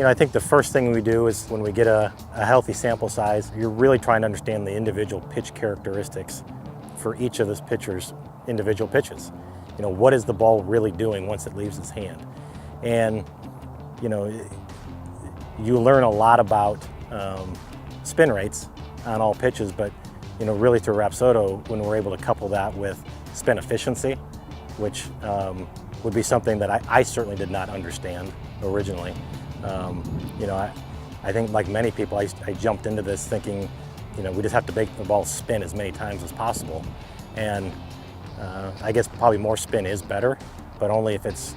I think the first thing we do is when we get a healthy sample size, you're really trying to understand the individual pitch characteristics for each of this pitcher's individual pitches. What is the ball really doing once it leaves his hand? And, you learn a lot about spin rates on all pitches, but, really through Rapsodo, when we're able to couple that with spin efficiency, which would be something that I certainly did not understand originally. I think like many people, I jumped into this thinking, we just have to make the ball spin as many times as possible. And I guess probably more spin is better, but only if it's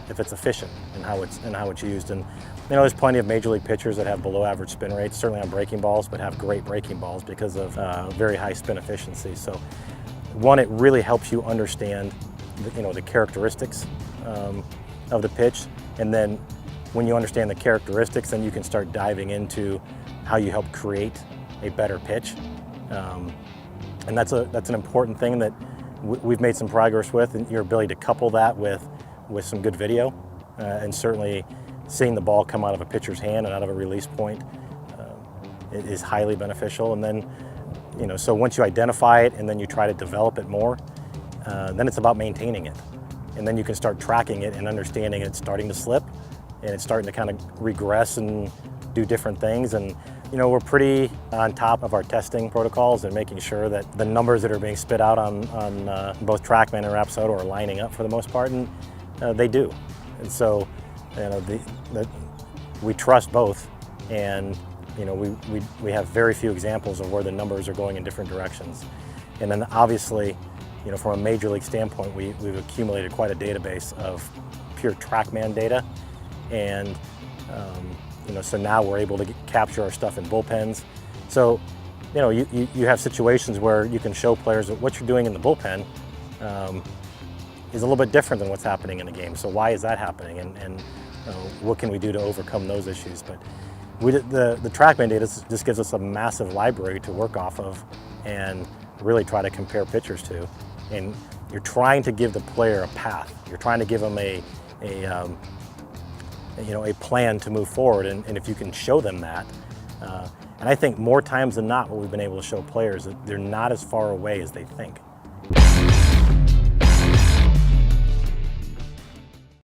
efficient in how it's used. And there's plenty of major league pitchers that have below average spin rates, certainly on breaking balls, but have great breaking balls because of very high spin efficiency. So one, it really helps you understand the characteristics of the pitch, and then when you understand the characteristics, then you can start diving into how you help create a better pitch. And that's an important thing that we've made some progress with, and your ability to couple that with some good video, and certainly seeing the ball come out of a pitcher's hand and out of a release point is highly beneficial. And then, so once you identify it and then you try to develop it more, then it's about maintaining it. And then you can start tracking it and understanding it's starting to slip and it's starting to kind of regress and do different things. And we're pretty on top of our testing protocols and making sure that the numbers that are being spit out on both TrackMan and Rapsodo are lining up for the most part, and they do. And so we trust both, and we have very few examples of where the numbers are going in different directions. And then obviously, from a major league standpoint, we've accumulated quite a database of pure TrackMan data, and so now we're able to capture our stuff in bullpens. So, you have situations where you can show players that what you're doing in the bullpen is a little bit different than what's happening in the game. So why is that happening, and what can we do to overcome those issues? But the TrackMan data just gives us a massive library to work off of and really try to compare pitchers to. And you're trying to give the player a path. You're trying to give them a plan to move forward, and if you can show them that, and I think more times than not what we've been able to show players that they're not as far away as they think.